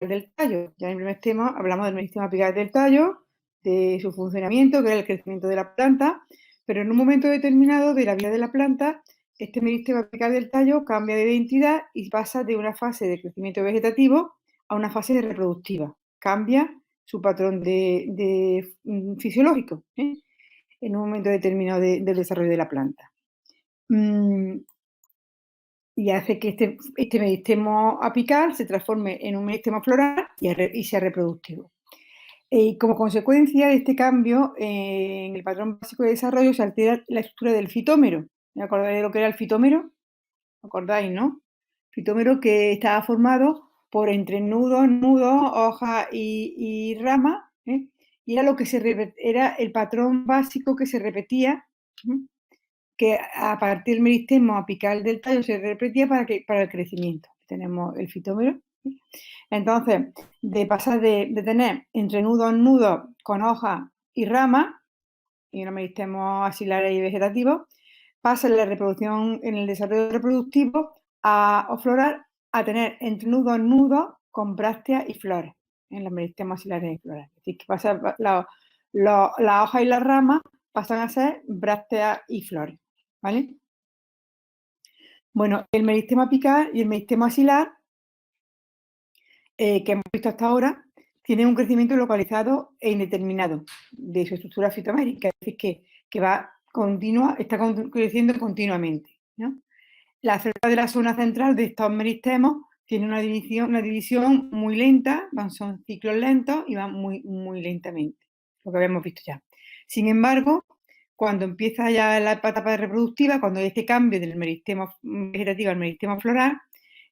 del tallo. Ya en el primer tema hablamos del meristema apical del tallo, de su funcionamiento, que es el crecimiento de la planta, pero en un momento determinado de la vida de la planta, este meristema apical del tallo cambia de identidad y pasa de una fase de crecimiento vegetativo a una fase reproductiva. Cambia su patrón fisiológico, en un momento determinado del desarrollo de la planta. Y hace que este meristema apical se transforme en un meristema floral y sea reproductivo. Y como consecuencia de este cambio en el patrón básico de desarrollo se altera la estructura del fitómero. ¿Me acordáis de lo que era el fitómero? ¿Me acordáis, no? Fitómero que estaba formado por entrenudos, nudos, hojas y ramas, y era era el patrón básico que se repetía, que a partir del meristema apical del tallo se repetía para el crecimiento. Tenemos el fitómero. Entonces, de pasar de tener entrenudos, nudos con hojas y ramas, y unos meristemos axilares y vegetativos, pasa en la reproducción, en el desarrollo reproductivo o floral, a tener entrenudos, nudos con brácteas y flores en los meristemos axilares y flores. Es decir, que pasa las hojas y las ramas pasan a ser brácteas y flores, ¿vale? Bueno, el meristema apical y el meristema axilar, que hemos visto hasta ahora, tienen un crecimiento localizado e indeterminado de su estructura fitomérica, es decir, que está creciendo continuamente, ¿no? La célula de la zona central de estos meristemos tiene una división muy lenta, son ciclos lentos y van muy, muy lentamente, lo que habíamos visto ya. Sin embargo, cuando empieza ya la etapa reproductiva, cuando hay este cambio del meristema vegetativo al meristema floral,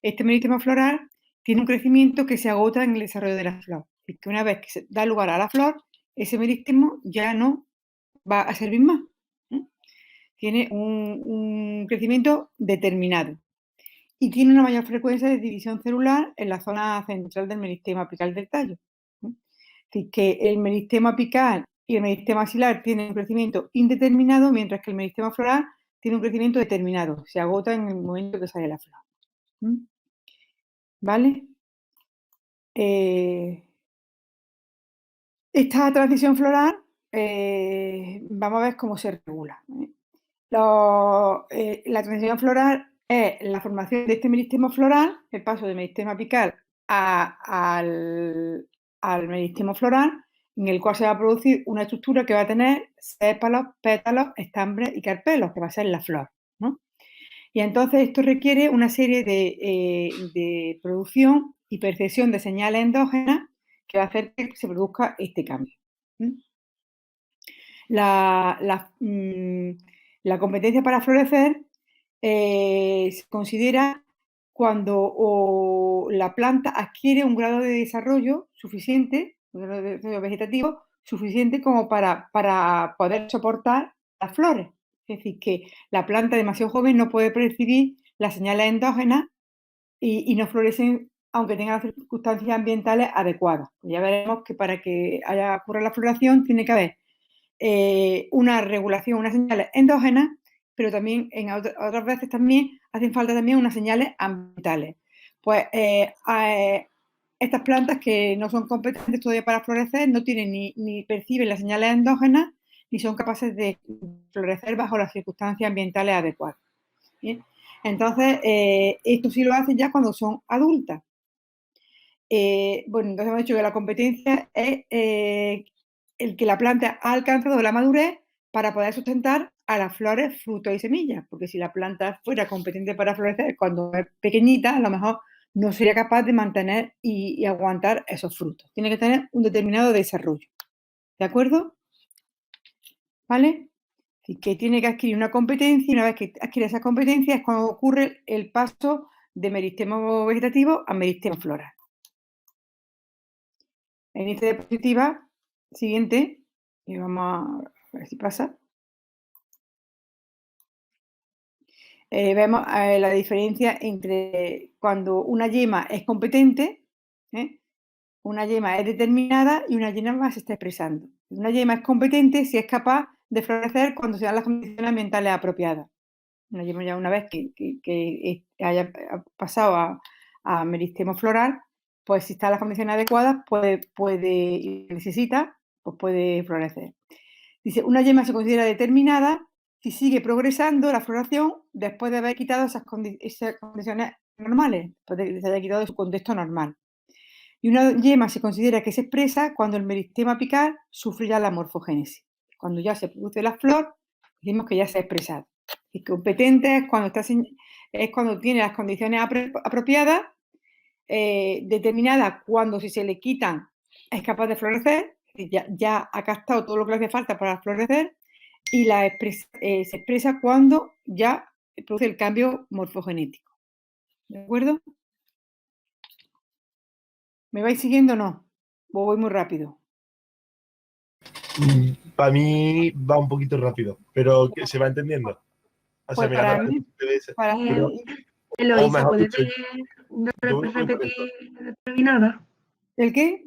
este meristema floral tiene un crecimiento que se agota en el desarrollo de la flor. Y que una vez que se da lugar a la flor, ese meristemo ya no va a servir más. Tiene un crecimiento determinado y tiene una mayor frecuencia de división celular en la zona central del meristema apical del tallo. Es decir, que el meristema apical y el meristema axilar tienen un crecimiento indeterminado, mientras que el meristema floral tiene un crecimiento determinado, se agota en el momento que sale la flor. ¿Vale? Esta transición floral, vamos a ver cómo se regula. La transición floral es la formación de este meristema floral, el paso del meristema apical al meristema floral, en el cual se va a producir una estructura que va a tener sépalos, pétalos, estambres y carpelos, que va a ser la flor, ¿no? Y entonces esto requiere una serie de producción y percepción de señales endógenas que va a hacer que se produzca este cambio. La competencia para florecer se considera cuando la planta adquiere un grado de desarrollo suficiente, un grado de desarrollo vegetativo suficiente como para poder soportar las flores. Es decir, que la planta demasiado joven no puede percibir las señales endógenas y no florecen aunque tengan las circunstancias ambientales adecuadas. Pues ya veremos que para que ocurra la floración tiene que haber una regulación, unas señales endógenas, pero también otras veces también hacen falta también unas señales ambientales. Pues estas plantas que no son competentes todavía para florecer no tienen ni perciben las señales endógenas ni son capaces de florecer bajo las circunstancias ambientales adecuadas. ¿Bien? Entonces, esto sí lo hacen ya cuando son adultas. Bueno, entonces hemos dicho que la competencia es el que la planta ha alcanzado la madurez para poder sustentar a las flores, frutos y semillas, porque si la planta fuera competente para florecer cuando es pequeñita, a lo mejor no sería capaz de mantener y aguantar esos frutos. Tiene que tener un determinado desarrollo. ¿De acuerdo? ¿Vale? Así que tiene que adquirir una competencia y una vez que adquiere esa competencia es cuando ocurre el paso de meristemo vegetativo a meristemo floral. En esta diapositiva siguiente, y vamos a ver si pasa, vemos la diferencia entre cuando una yema es competente, una yema es determinada y una yema se está expresando. Una yema es competente si es capaz de florecer cuando se dan las condiciones ambientales apropiadas. Una yema ya una vez que haya pasado a meristemo floral, pues si están las condiciones adecuadas, y necesita, pues puede florecer. Dice, una yema se considera determinada si sigue progresando la floración después de haber quitado esas condiciones normales, después de que se haya quitado de su contexto normal. Y una yema se considera que se expresa cuando el meristema apical sufre ya la morfogénesis. Cuando ya se produce la flor, decimos que ya se ha expresado. Y competente es cuando tiene las condiciones apropiadas, determinadas cuando si se le quitan es capaz de florecer, ya ha captado todo lo que le hace falta para florecer, y se expresa cuando ya produce el cambio morfogenético. ¿De acuerdo? ¿Me vais siguiendo o no? ¿O voy muy rápido? Para mí va un poquito rápido, pero que se va entendiendo. O sea, Pues mira, para mí, pero, Eloy, o ¿se mejor puede dicho, yo voy muy repetir lento. determinada? ¿el qué?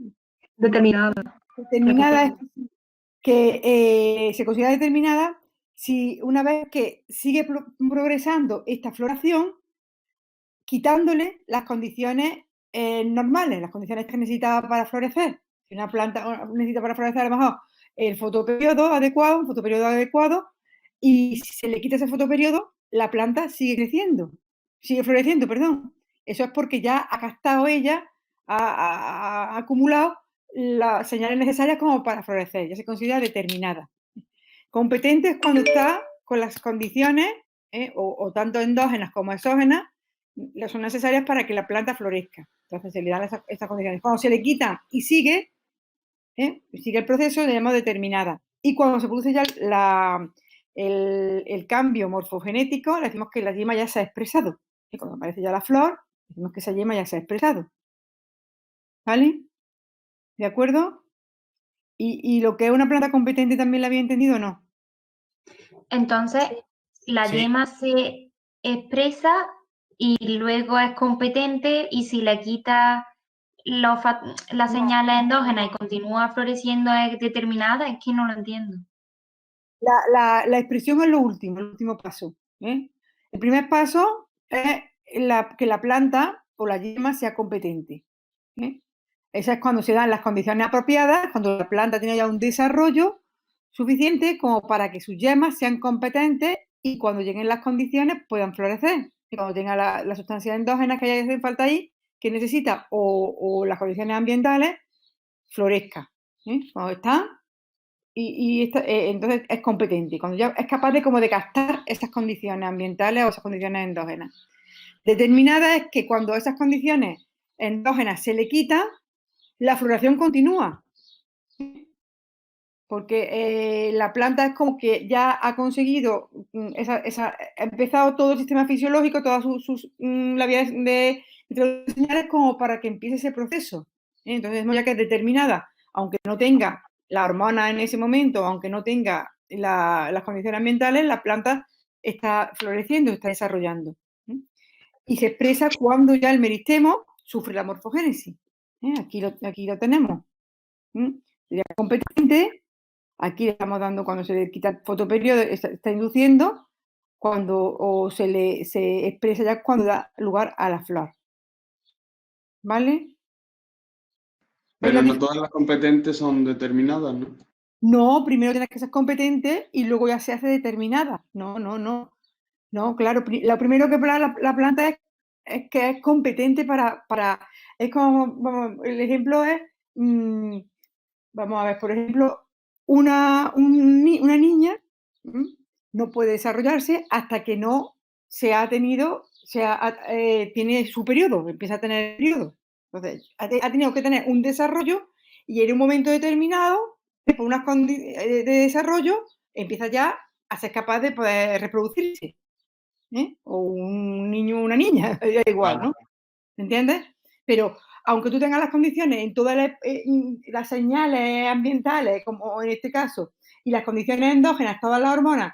Determinada. Determinada es Repetir. que se considera determinada si una vez que sigue progresando esta floración, quitándole las condiciones normales, las condiciones que necesita para florecer. Si una planta necesita para florecer a lo mejor el fotoperiodo adecuado, un fotoperiodo adecuado, y si se le quita ese fotoperiodo, la planta sigue creciendo, sigue floreciendo, perdón. Eso es porque ya ha captado ella, ha acumulado las señales necesarias como para florecer, ya se considera determinada. Competente es cuando está con las condiciones, o tanto endógenas como exógenas, son necesarias para que la planta florezca. Entonces se le dan esas condiciones. Cuando se le quitan y sigue el proceso, le llamamos determinada. Y cuando se produce ya el cambio morfogenético, le decimos que la yema ya se ha expresado. Y cuando aparece ya la flor, decimos que esa yema ya se ha expresado. ¿Vale? ¿De acuerdo? ¿Y lo que es una planta competente también la había entendido o no? Entonces, la Sí. yema se expresa y luego es competente, y si le quita las señales endógenas y continúa floreciendo es determinada. Es que no lo entiendo. La expresión es el último paso. El primer paso es que la planta o la yema sea competente. Esa es cuando se dan las condiciones apropiadas, cuando la planta tiene ya un desarrollo suficiente como para que sus yemas sean competentes y cuando lleguen las condiciones puedan florecer. Y cuando tenga las sustancias endógenas que hacen falta ahí, que necesita, o las condiciones ambientales, florezca. Cuando están, entonces es competente, cuando ya es capaz de captar esas condiciones ambientales o esas condiciones endógenas. Determinada es que cuando esas condiciones endógenas se le quitan, la floración continúa, porque la planta es como que ya ha conseguido, ha empezado todo el sistema fisiológico, toda la vía de señales como para que empiece ese proceso. Entonces, ya que es determinada, aunque no tenga la hormona en ese momento, aunque no tenga las condiciones ambientales, la planta está floreciendo, está desarrollando. Y se expresa cuando ya el meristemo sufre la morfogénesis. Aquí lo tenemos. Sería competente. Aquí le estamos dando cuando se le quita el fotoperiodo, está induciendo, se expresa ya cuando da lugar a la flor. ¿Vale? Pero no todas las competentes son determinadas, ¿no? No, primero tienes que ser competente y luego ya se hace determinada. No. No, claro, lo primero que la planta es que es competente es como, el ejemplo es, vamos a ver, por ejemplo, una niña no puede desarrollarse hasta que no tiene su periodo, empieza a tener periodo. Entonces, ha tenido que tener un desarrollo y en un momento determinado, por unas condiciones de desarrollo, empieza ya a ser capaz de poder reproducirse. O un niño o una niña, da igual, ¿no? ¿Entiendes? Pero aunque tú tengas las condiciones en todas las señales ambientales, como en este caso, y las condiciones endógenas, todas las hormonas,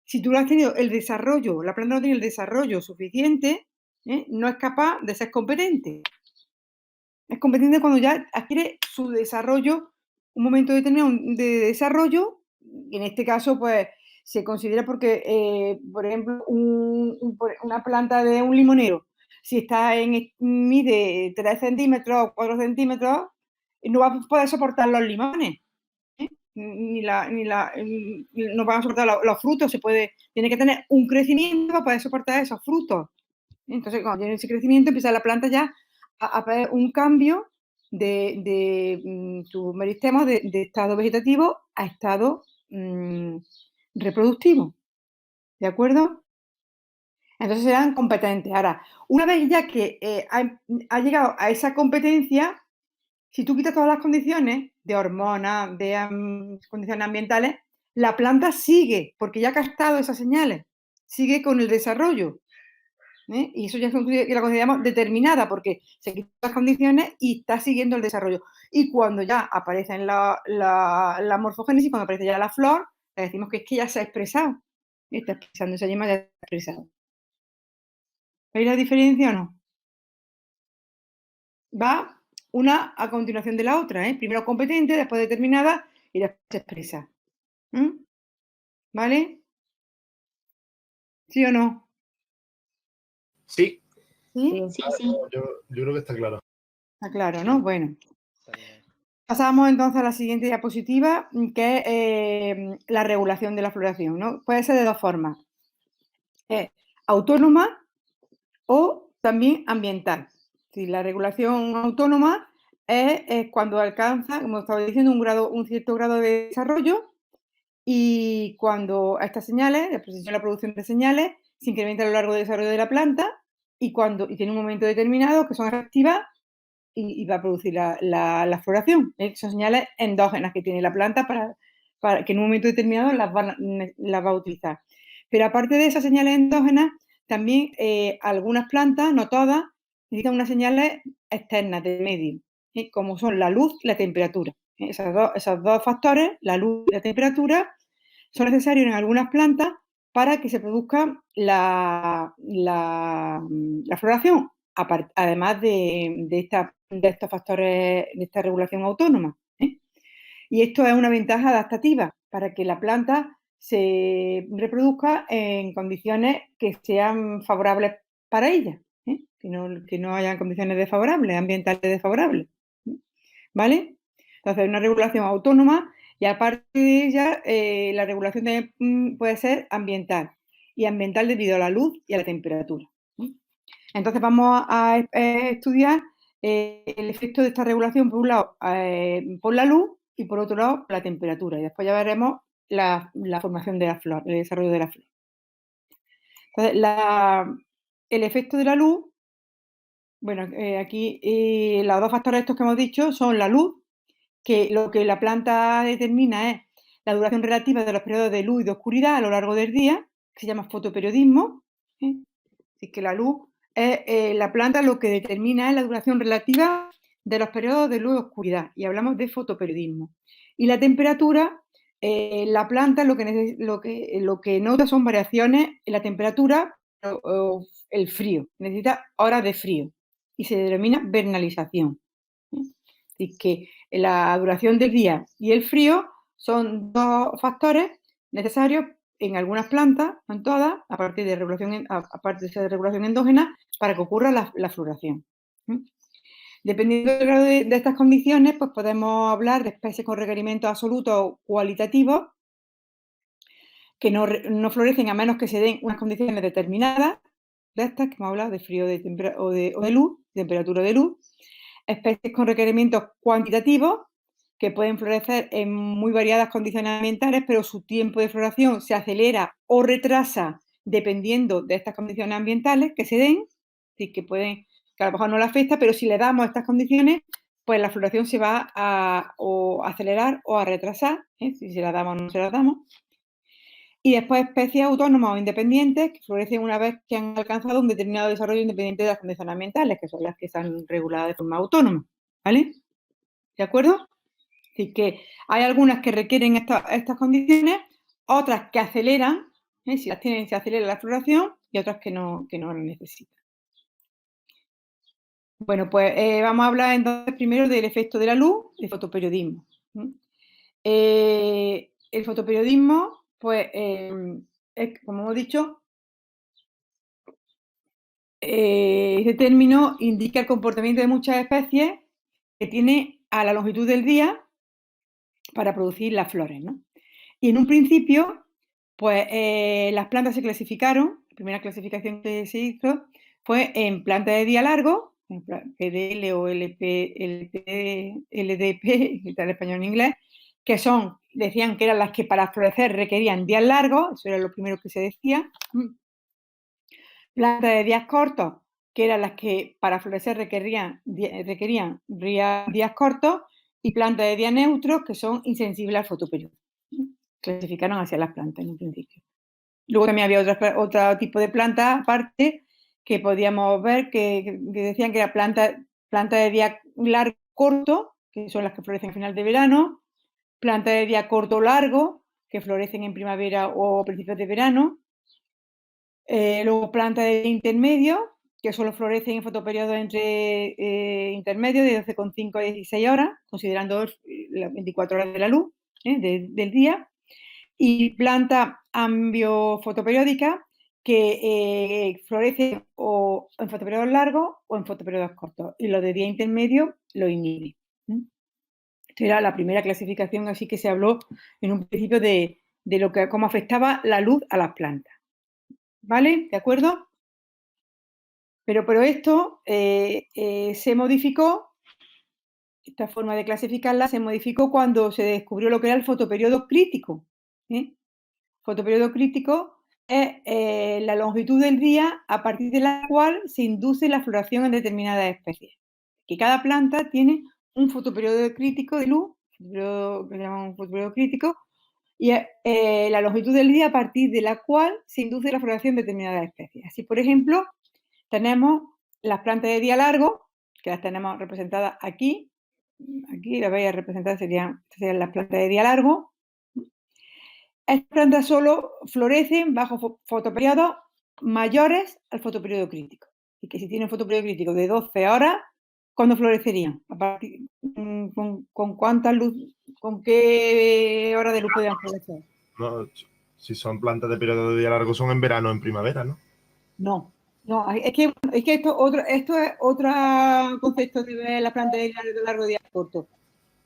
si tú no has tenido el desarrollo, la planta no tiene el desarrollo suficiente, no es capaz de ser competente. Es competente cuando ya adquiere su desarrollo, un momento determinado de desarrollo, y en este caso, pues, se considera porque, por ejemplo, una planta de un limonero si mide 3 centímetros o 4 centímetros, no va a poder soportar los limones. No van a soportar los frutos, tiene que tener un crecimiento para poder soportar esos frutos. Entonces, cuando tiene ese crecimiento, empieza la planta ya a ver un cambio de su meristemo de estado vegetativo a estado reproductivo. ¿De acuerdo? Entonces serán competentes. Ahora, una vez ya que ha llegado a esa competencia, si tú quitas todas las condiciones de hormonas, de condiciones ambientales, la planta sigue, porque ya ha captado esas señales, sigue con el desarrollo. Y eso ya es que la consideramos determinada, porque se quitan las condiciones y está siguiendo el desarrollo. Y cuando ya aparece en la morfogénesis, cuando aparece ya la flor, le decimos que es que ya se ha expresado. Está expresando esa yema, ya se ha expresado. ¿Veis la diferencia o no? Va una a continuación de la otra, primero competente, después determinada y después se expresa. ¿Vale? ¿Sí o no? Sí. ¿Sí? Sí, sí. Yo creo que está claro. Está claro, ¿no? Bueno. Pasamos entonces a la siguiente diapositiva, que es la regulación de la floración, ¿no? Puede ser de dos formas. Autónoma o también ambiental. Si la regulación autónoma es cuando alcanza, como estaba diciendo, un cierto grado de desarrollo, y cuando estas señales, la producción de señales, se incrementa a lo largo del desarrollo de la planta y tiene un momento determinado que son efectivas y va a producir la floración. Son señales endógenas que tiene la planta para que en un momento determinado las va a utilizar. Pero aparte de esas señales endógenas, también algunas plantas, no todas, necesitan unas señales externas de medio, como son la luz y la temperatura. Esos dos factores, la luz y la temperatura, son necesarios en algunas plantas para que se produzca la floración, además de estos factores, de esta regulación autónoma. Y esto es una ventaja adaptativa para que la planta se reproduzca en condiciones que sean favorables para ella, que no hayan condiciones desfavorables, ambientales desfavorables. ¿Vale? Entonces, una regulación autónoma y aparte de ella, la regulación también puede ser ambiental y ambiental debido a la luz y a la temperatura. Entonces, vamos a estudiar el efecto de esta regulación, por un lado, por la luz y por otro lado, la temperatura. Y después ya veremos la formación de la flor, el desarrollo de la flor. Entonces, el efecto de la luz, bueno, aquí los dos factores estos que hemos dicho son la luz, que lo que la planta determina es la duración relativa de los periodos de luz y de oscuridad a lo largo del día, que se llama fotoperiodismo. Así que la luz la planta lo que determina es la duración relativa de los periodos de luz y oscuridad, y hablamos de fotoperiodismo. Y la temperatura, la planta lo que nota son variaciones en la temperatura o el frío, necesita horas de frío y se denomina vernalización. Así que la duración del día y el frío son dos factores necesarios en algunas plantas, no en todas, aparte de esa regulación endógena, para que ocurra la floración. Dependiendo del grado de estas condiciones, pues podemos hablar de especies con requerimientos absolutos cualitativos que no florecen a menos que se den unas condiciones determinadas, de estas que hemos hablado, de frío o de luz, temperatura de luz. Especies con requerimientos cuantitativos que pueden florecer en muy variadas condiciones ambientales, pero su tiempo de floración se acelera o retrasa dependiendo de estas condiciones ambientales que se den, así que a lo mejor no le afecta, pero si le damos estas condiciones, pues la floración se va a acelerar o a retrasar, si se la damos o no se la damos. Y después especies autónomas o independientes que florecen una vez que han alcanzado un determinado desarrollo independiente de las condiciones ambientales, que son las que están reguladas de forma autónoma. ¿Vale? ¿De acuerdo? Así que hay algunas que requieren estas condiciones, otras que aceleran, si las tienen se acelera la floración, y otras que no las necesitan. Bueno, pues vamos a hablar entonces primero del efecto de la luz y el fotoperiodismo. El fotoperiodismo, pues, es, como hemos dicho, ese término indica el comportamiento de muchas especies que tiene a la longitud del día para producir las flores, ¿no? Y en un principio, pues las plantas se clasificaron, la primera clasificación que se hizo fue en plantas de día largo, en PDL o LP, LDP, está en español en inglés, que son, decían que eran las que para florecer requerían días largos, eso era lo primero que se decía. Plantas de días cortos, que eran las que para florecer requerían días cortos, y plantas de día neutros, que son insensibles al fotoperiodo. Clasificaron hacia las plantas en un principio. Luego también había otro tipo de plantas aparte que podíamos ver que decían que era planta de día largo corto, que son las que florecen al final de verano, planta de día corto o largo, que florecen en primavera o principios de verano. Luego plantas de intermedio, que solo florecen en fotoperiodos entre intermedios de 12,5 a 16 horas, considerando las 24 horas de la luz del día. Y plantas ambiofotoperiódicas que florecen o en fotoperiodos largos o en fotoperiodos cortos. Y los de día intermedio lo inhiben. Esta era la primera clasificación, así que se habló en un principio de cómo afectaba la luz a las plantas. ¿Vale? ¿De acuerdo? Pero esto se modificó, esta forma de clasificarla se modificó cuando se descubrió lo que era el fotoperiodo crítico. Fotoperiodo crítico es la longitud del día a partir de la cual se induce la floración en determinadas especies. Que cada planta tiene un fotoperiodo crítico de luz, que le llamamos fotoperiodo crítico, y la longitud del día a partir de la cual se induce la floración de determinadas especies. Así, por ejemplo, tenemos las plantas de día largo, que las tenemos representadas aquí. Aquí las veis representadas serían las plantas de día largo. Estas plantas solo florecen bajo fotoperiodos mayores al fotoperiodo crítico. Y que si tienen fotoperiodo crítico de 12 horas, ¿cuándo florecerían? ¿Con cuánta luz, con qué hora de luz podrían florecer? No, si son plantas de periodo de día largo, son en verano o en primavera, ¿no? No, es que esto es otro concepto de la planta de largo día corto.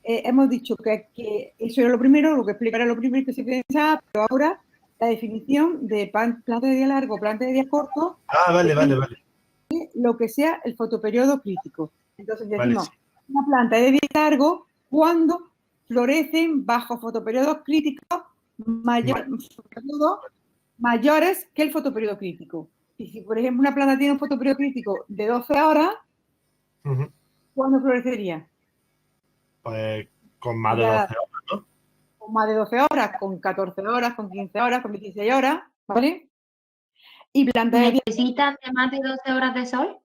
Hemos dicho que eso era lo primero, lo que explicará lo primero que se pensaba, pero ahora la definición de planta de día largo, planta de día corto, Ah, vale. lo que sea el fotoperiodo crítico. Entonces decimos, Vale, sí. una planta de día largo cuando florecen bajo fotoperiodos críticos mayores que el fotoperiodo crítico. Y si, por ejemplo, una planta tiene un fotoperiodo crítico de 12 horas, ¿cuándo florecería? Pues con más de 12 horas, ¿no? Con más de 12 horas, con 14 horas, con 15 horas, con 16 horas, ¿vale? Y plantas de día, ¿Necesitan de más de 12 horas de sol?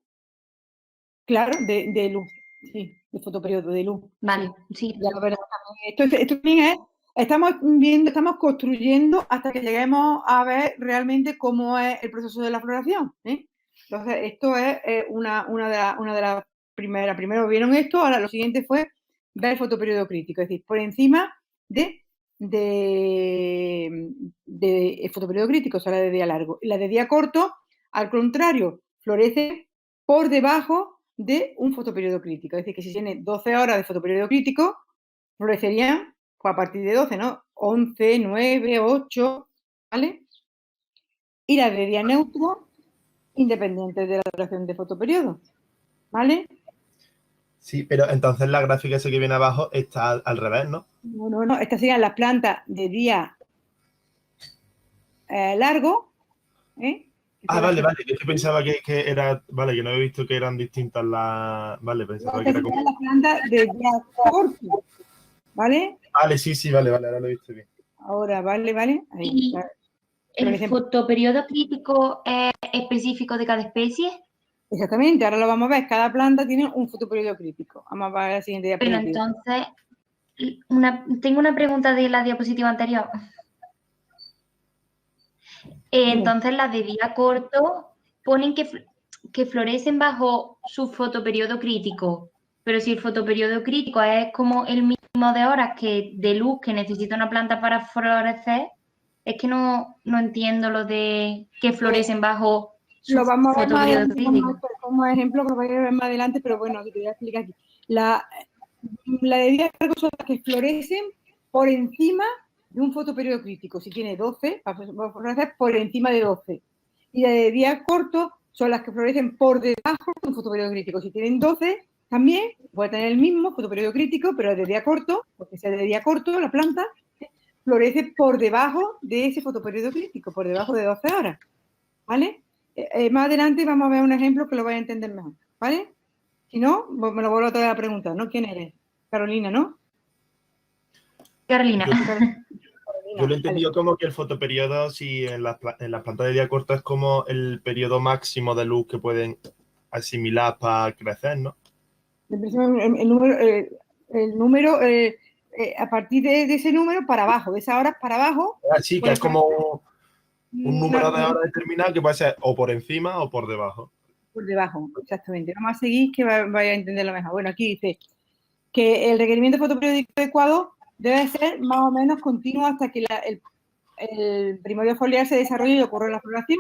claro, de luz, sí, de fotoperiodo, de luz. Vale, sí. Ya lo veremos también. Esto también estamos construyendo hasta que lleguemos a ver realmente cómo es el proceso de la floración. Entonces, esto es una de las primeras. Primero vieron esto, ahora lo siguiente fue ver el fotoperiodo crítico, es decir, por encima de el fotoperiodo crítico, o sea, la de día largo. Y la de día corto, al contrario, florece por debajo de un fotoperiodo crítico. Es decir, que si tiene 12 horas de fotoperiodo crítico, florecerían pues, a partir de 12, ¿no? 11, 9, 8, ¿vale? Y las de día neutro, independientes de la duración de fotoperiodo, ¿vale? Sí, pero entonces la gráfica esa que viene abajo está al revés, ¿no? No. Estas serían las plantas de día largo, ¿eh? Vale. Yo pensaba que era. Vale, que no había visto que eran distintas las. Vale, pensaba que era como. Las plantas de día corto, ¿vale? Vale, sí, vale, ahora lo he visto bien. Ahora, vale. Ahí, ¿Y el fotoperiodo crítico es específico de cada especie? Exactamente, ahora lo vamos a ver. Cada planta tiene un fotoperiodo crítico. Vamos a ver la siguiente diapositiva. Pero entonces, tengo una pregunta de la diapositiva anterior. Entonces, las de día corto ponen que florecen bajo su fotoperiodo crítico. Pero si el fotoperiodo crítico es como el mínimo de horas de luz que necesita una planta para florecer, es que no entiendo lo de que florecen bajo Lo vamos a ver más fotoperiodo adelante crítico. como ejemplo, que lo voy a ver más adelante, pero bueno, aquí te voy a explicar aquí. La de día largo son las que florecen por encima de un fotoperiodo crítico. Si tiene 12, va a florecer por encima de 12. Y la de día corto son las que florecen por debajo de un fotoperiodo crítico. Si tienen 12, también puede tener el mismo fotoperiodo crítico, pero de día corto, porque sea de día corto la planta, florece por debajo de ese fotoperiodo crítico, por debajo de 12 horas. ¿Vale? Más adelante vamos a ver un ejemplo que lo vais a entender mejor. ¿Vale? Si no, me lo vuelvo a traer a preguntar, ¿no? ¿Quién eres? Carolina, ¿no? Carolina. Yo lo he entendido como que el fotoperiodo, si en las plantas de día corto es como el periodo máximo de luz que pueden asimilar para crecer, ¿no? El número a partir de ese número para abajo, de esas horas para abajo. Así que es como un número de horas determinado que puede ser o por encima o por debajo. Por debajo, exactamente. Vamos a seguir que vaya a entenderlo mejor. Bueno, aquí dice que el requerimiento fotoperiódico adecuado debe ser más o menos continuo hasta que el primario foliar se desarrolle y ocurra la floración.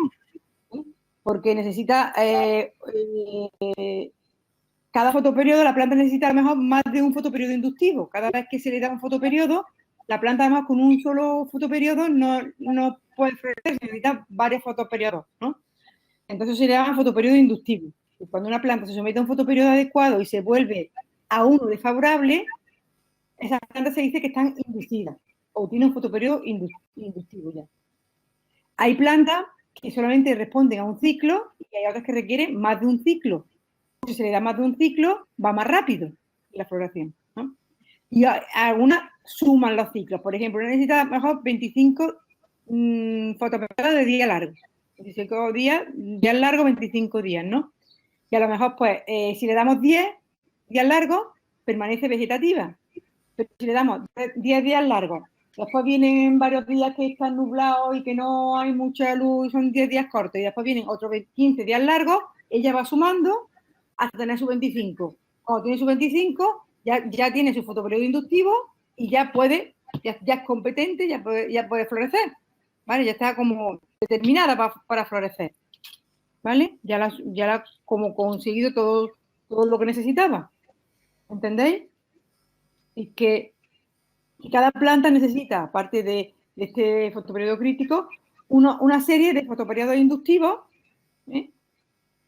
¿Sí? Porque necesita cada fotoperiodo, la planta necesita a lo mejor más de un fotoperiodo inductivo. Cada vez que se le da un fotoperiodo, la planta además con un solo fotoperiodo no puede florecer, necesita varios fotoperiodos, ¿no? Entonces se le llama fotoperiodo inductivo. Y cuando una planta se somete a un fotoperiodo adecuado y se vuelve a uno desfavorable, esas plantas se dice que están inducidas o tienen un fotoperiodo inductivo ya. Hay plantas que solamente responden a un ciclo y hay otras que requieren más de un ciclo. Si se le da más de un ciclo, va más rápido la floración, ¿no? Y algunas suman los ciclos. Por ejemplo, necesita mejor 25 fotoperiodos de día largo. 25 días largo, 25 días, ¿no? Y a lo mejor, pues, si le damos 10 días largos, permanece vegetativa. Pero si le damos 10 días largos, después vienen varios días que están nublados y que no hay mucha luz, son 10 días cortos, y después vienen otros 15 días largos, ella va sumando hasta tener su 25. Cuando tiene su 25, ya tiene su fotoperiodo inductivo y ya es competente, ya puede florecer, ¿vale? Ya está como determinada para florecer, ¿vale? Ya la como conseguido todo lo que necesitaba, ¿entendéis? Y que cada planta necesita, aparte de este fotoperiodo crítico, una serie de fotoperiodos inductivos, ¿eh?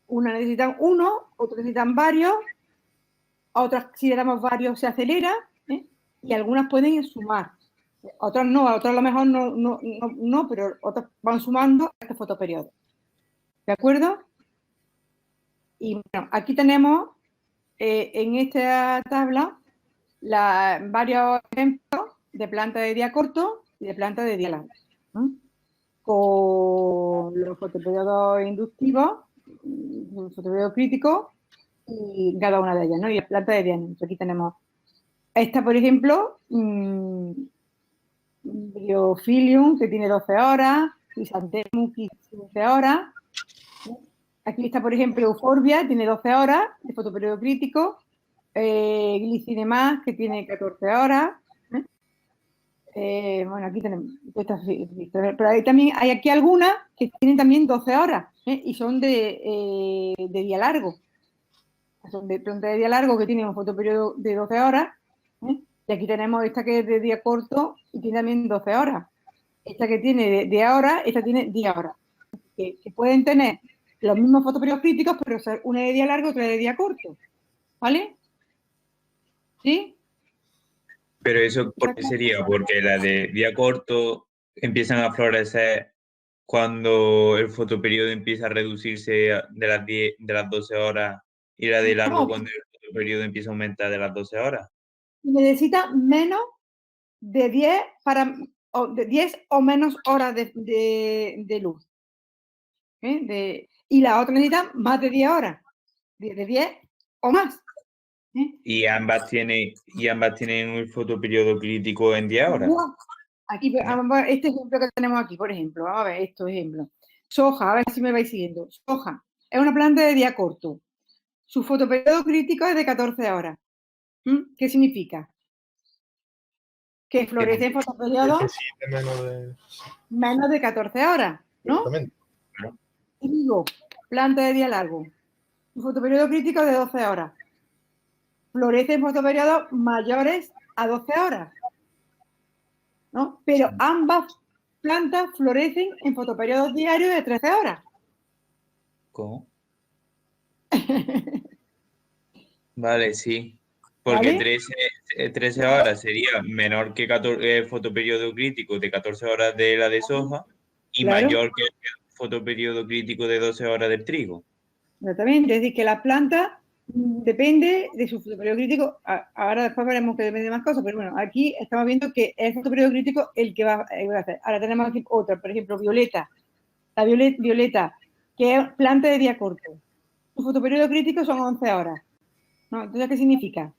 Una necesitan uno, otros necesitan varios, otras si le damos varios se acelera, ¿eh? Y algunas pueden sumar. Otras no, otras a lo mejor no, pero otras van sumando a este fotoperiodo. ¿De acuerdo? Y bueno, aquí tenemos en esta tabla varios ejemplos de planta de día corto y de planta de día largo, ¿no? Con los fotoperiodos inductivos, los fotoperiodos críticos y cada una de ellas, ¿no? Y la planta de día largo. Aquí tenemos esta, por ejemplo, Bryophyllum, que tiene 12 horas, Chrysanthemum, 15 horas. Aquí está, por ejemplo, Euphorbia, tiene 12 horas de fotoperiodo crítico. Glycinemas, que tiene 14 horas. Bueno, aquí tenemos estas, pero hay también hay aquí algunas que tienen también 12 horas, y son de día largo. Son de planta de día largo que tienen un fotoperiodo de 12 horas. Y aquí tenemos esta que es de día corto y tiene también 12 horas. Esta que tiene de horas, esta tiene 10 horas. Que pueden tener los mismos fotoperiodos críticos, pero una de día largo, otra de día corto. ¿Vale? ¿Sí? Pero eso, ¿por qué sería? Porque las de día corto empiezan a florecer cuando el fotoperiodo empieza a reducirse de las 12 horas y la de largo cuando el fotoperiodo empieza a aumentar de las 12 horas. Necesita menos de 10 de 10 o menos horas de luz. Y la otra necesita más de 10 horas. De 10 o más. Y ambas tienen un fotoperiodo crítico en 10 horas. Aquí, vamos a ver este ejemplo que tenemos aquí, por ejemplo. Vamos a ver estos ejemplos. Soja, a ver si me vais siguiendo. Soja es una planta de día corto. Su fotoperiodo crítico es de 14 horas. ¿Qué significa? Que florece en fotoperiodo menos de 14 horas, ¿no? Y digo, planta de día largo, su fotoperiodo crítico es de 12 horas. Florece en fotoperiodos mayores a 12 horas, ¿no? Pero ambas plantas florecen en fotoperiodos diarios de 13 horas. ¿Cómo? Vale, sí. Porque ¿Vale? 13 horas sería menor que el fotoperiodo crítico de 14 horas de la de soja y Claro. mayor que el fotoperiodo crítico de 12 horas del trigo. Exactamente, es decir, que la planta depende de su fotoperiodo crítico. Ahora después veremos que depende de más cosas, pero bueno, aquí estamos viendo que es el fotoperiodo crítico el que va a hacer. Ahora tenemos aquí otra, por ejemplo, violeta. La violeta, que es planta de día corto. Su fotoperiodo crítico son 11 horas, ¿no? Entonces, ¿qué significa?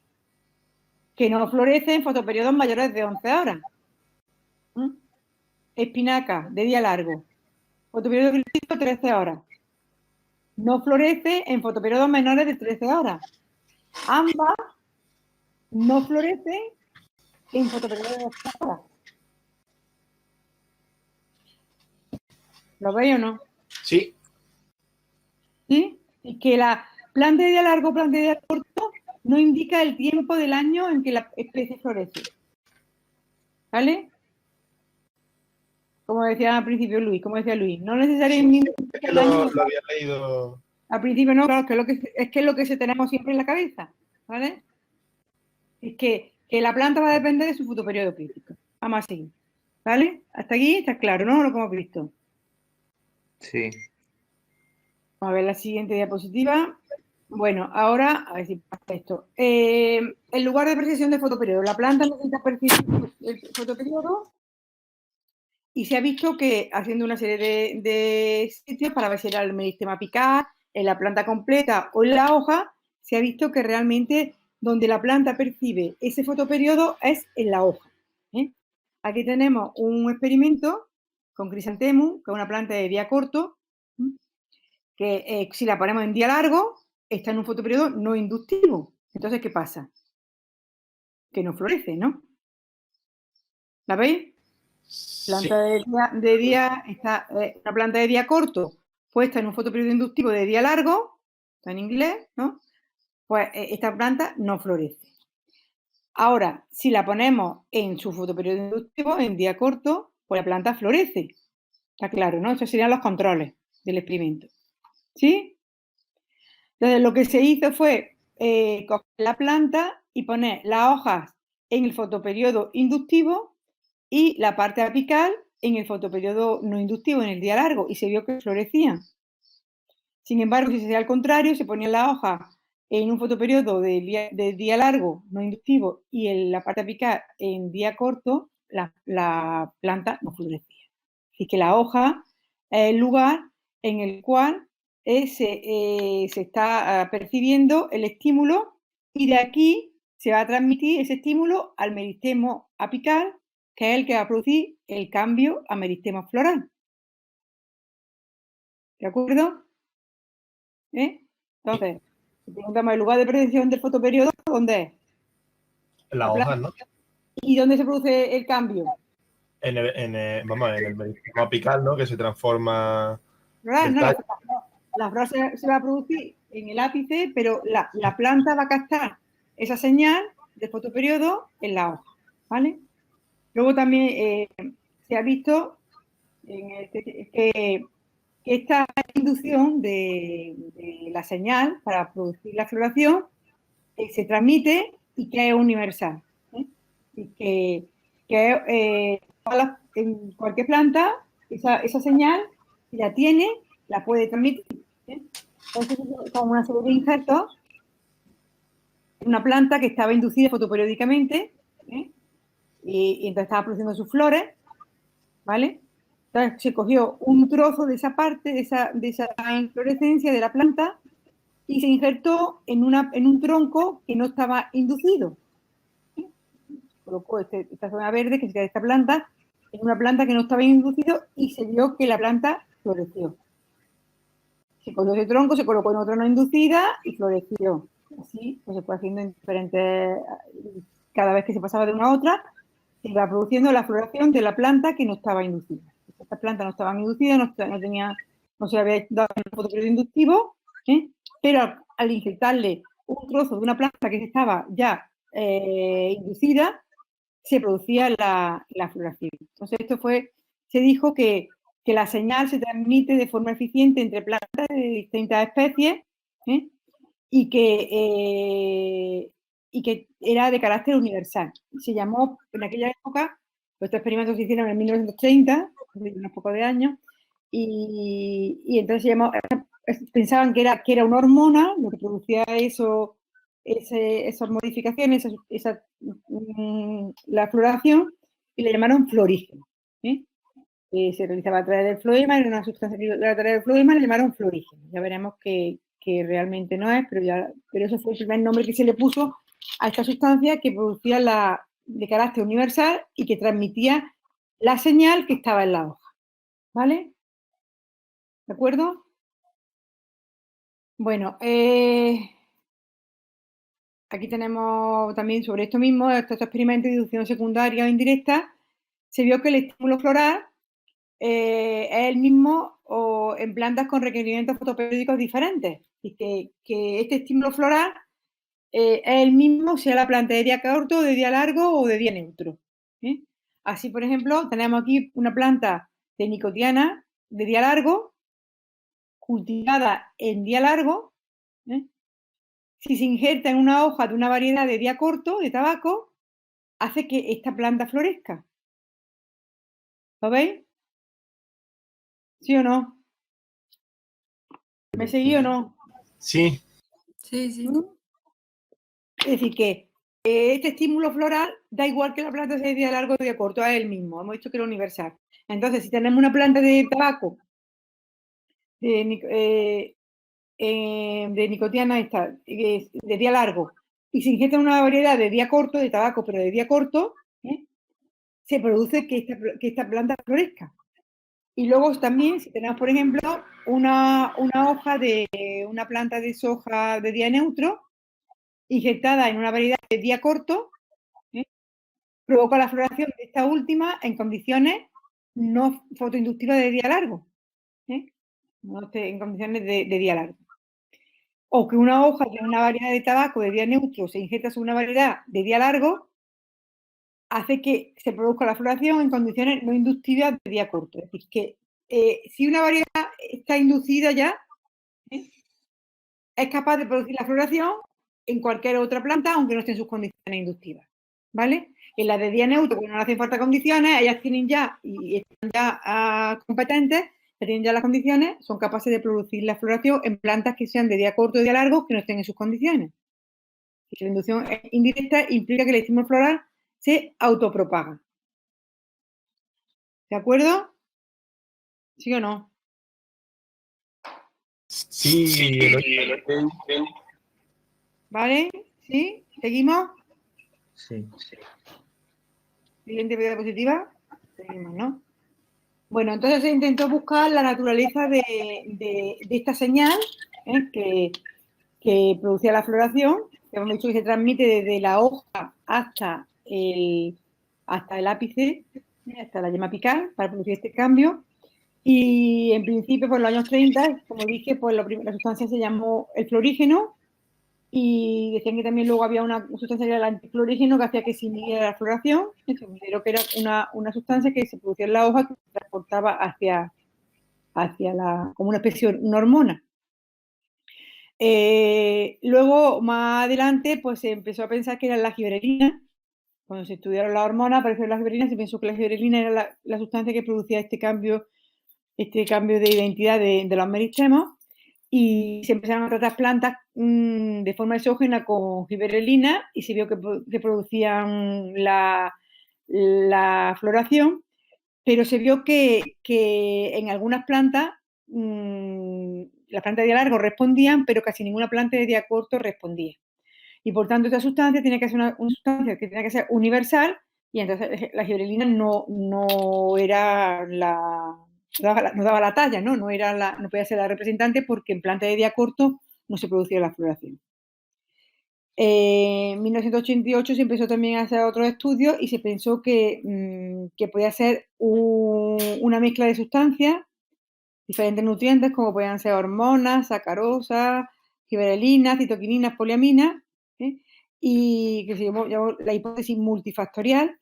Que no florece en fotoperiodos mayores de 11 horas. Espinaca, de día largo. Fotoperiodo crítico, 13 horas. No florece en fotoperiodos menores de 13 horas. Ambas no florecen en fotoperiodos de 12 horas. ¿Lo veis o no? Sí. ¿Sí? Y que la planta de día largo, planta de día corto, no indica el tiempo del año en que la especie florece. ¿Vale? Como decía al principio Luis, no necesariamente Es que lo había leído. Al principio no, claro, que es lo que se tenemos siempre en la cabeza, ¿vale? Es que la planta va a depender de su fotoperiodo crítico. Vamos a seguir, ¿vale? Hasta aquí está claro, ¿no? Lo que hemos visto. Sí. Vamos a ver la siguiente diapositiva. Bueno, ahora, a ver si pasa esto. El lugar de percepción de fotoperiodo. La planta necesita percibir el fotoperiodo y se ha visto que haciendo una serie de sitios para ver si era el meristema apical, en la planta completa o en la hoja, se ha visto que realmente donde la planta percibe ese fotoperiodo es en la hoja. Aquí tenemos un experimento con Chrysanthemum, que es una planta de día corto, que si la ponemos en día largo, está en un fotoperiodo no inductivo. Entonces, ¿qué pasa? Que no florece, ¿no? ¿La veis? Planta de día, está una planta de día corto puesta en un fotoperiodo inductivo de día largo, está en inglés, ¿no? Pues esta planta no florece. Ahora, si la ponemos en su fotoperiodo inductivo, en día corto, pues la planta florece. Está claro, ¿no? Estos serían los controles del experimento. ¿Sí? Entonces, lo que se hizo fue coger la planta y poner las hojas en el fotoperiodo inductivo y la parte apical en el fotoperiodo no inductivo, en el día largo, y se vio que florecían. Sin embargo, si se hacía al contrario, se ponía la hoja en un fotoperiodo de día largo, no inductivo, y en la parte apical en día corto, la planta no florecía. Así que la hoja es el lugar en el cual se está percibiendo el estímulo y de aquí se va a transmitir ese estímulo al meristemo apical, que es el que va a producir el cambio a meristema floral. ¿De acuerdo? Entonces, si preguntamos el lugar de percepción del fotoperiodo, ¿dónde es? En las hojas, ¿no? ¿Y dónde se produce el cambio? En el meristema apical, ¿no? Que se transforma. La flor se va a producir en el ápice, pero la planta va a captar esa señal de fotoperiodo en la hoja, ¿vale? Luego también se ha visto que esta inducción de la señal para producir la floración se transmite y que es universal. Y que en cualquier planta esa señal, si la tiene, la puede transmitir. Entonces, con una serie de injertos, una planta que estaba inducida fotoperiódicamente, y entonces estaba produciendo sus flores, ¿vale? Entonces se cogió un trozo de esa parte, de esa inflorescencia de la planta, y se injertó en un tronco que no estaba inducido. Colocó esta zona verde que sería de esta planta en una planta que no estaba inducido y se vio que la planta floreció. Se cogió ese tronco, se colocó en otra no inducida y floreció. Así pues se fue haciendo en diferentes. Cada vez que se pasaba de una a otra, se iba produciendo la floración de la planta que no estaba inducida. Estas plantas no estaban inducidas, no tenía no se le había dado un fotoperiodo inductivo, pero al inyectarle un trozo de una planta que estaba ya inducida, se producía la floración. Entonces, se dijo que la señal se transmite de forma eficiente entre plantas de distintas especies y que era de carácter universal. Se llamó, en aquella época, estos experimentos se hicieron en 1930, unos pocos de años, y entonces se llamó, pensaban que era una hormona lo que producía esas modificaciones, la floración, y le llamaron florígeno. Se realizaba a través del floema, era una sustancia que a través del floema le llamaron florígeno. Ya veremos que realmente no es, pero eso fue el primer nombre que se le puso a esta sustancia que producía de carácter universal y que transmitía la señal que estaba en la hoja. ¿Vale? ¿De acuerdo? Bueno, aquí tenemos también sobre esto mismo, estos experimentos de inducción secundaria o indirecta, se vio que el estímulo floral es el mismo o en plantas con requerimientos fotoperiódicos diferentes y que este estímulo floral es el mismo sea la planta de día corto, de día largo o de día neutro. Así, por ejemplo, tenemos aquí una planta de nicotiana de día largo cultivada en día largo. Si se injerta en una hoja de una variedad de día corto de tabaco, hace que esta planta florezca. ¿Lo veis? ¿Sí o no? ¿Me seguí o no? Sí. Sí, sí. Es decir, que este estímulo floral da igual que la planta sea de día largo o de día corto, es el mismo. Hemos dicho que era universal. Entonces, si tenemos una planta de tabaco de nicotiana de día largo y se injerta una variedad de día corto, de tabaco, pero de día corto, se produce que esta planta florezca. Y luego también, si tenemos, por ejemplo, una hoja de una planta de soja de día neutro, injertada en una variedad de día corto, provoca la floración de esta última en condiciones no fotoinductivas de día largo. No en condiciones de día largo. O que una hoja de una variedad de tabaco de día neutro se injerta sobre una variedad de día largo, hace que se produzca la floración en condiciones no inductivas de día corto. Es decir, que si una variedad está inducida ya, es capaz de producir la floración en cualquier otra planta, aunque no esté en sus condiciones inductivas. ¿Vale? En las de día neutro, que no le hacen falta condiciones, ellas tienen ya, y están ya competentes, que tienen ya las condiciones, son capaces de producir la floración en plantas que sean de día corto o de día largo, que no estén en sus condiciones. Y la inducción indirecta implica que el estímulo floral se autopropaga. ¿De acuerdo? ¿Sí o no? Sí. ¿Vale? ¿Sí? ¿Seguimos? Sí. Siguiente diapositiva. Seguimos, ¿no? Bueno, entonces se intentó buscar la naturaleza de esta señal que producía la floración. Hemos dicho que se transmite desde la hoja hasta el ápice, hasta la yema apical, para producir este cambio. Y en principio, por los años 30, como dije, pues la sustancia se llamó el florígeno y decían que también luego había una sustancia que era el antiflorígeno que hacía que se inhibiera la floración. Se consideró que era una sustancia que se producía en la hoja que se transportaba hacia como una especie de una hormona. Luego, más adelante, pues se empezó a pensar que era la gibberelina. Cuando se estudiaron las hormonas, apareció la gibberelina, se pensó que la gibberelina era la sustancia que producía este cambio de identidad de los meristemos, y se empezaron a tratar plantas de forma exógena con gibberelina y se vio que producían la floración, pero se vio que en algunas plantas las plantas de día largo respondían, pero casi ninguna planta de día corto respondía. Y por tanto, esta sustancia tiene que ser una sustancia que tiene que ser universal, y entonces la gibberelina no era no daba la talla, ¿no? No podía ser la representante porque en plantas de día corto no se producía la floración. En 1988 se empezó también a hacer otros estudios y se pensó que podía ser una mezcla de sustancias diferentes nutrientes como pueden ser hormonas, sacarosa, giberelinas, citoquininas, poliaminas, y que se llamó la hipótesis multifactorial,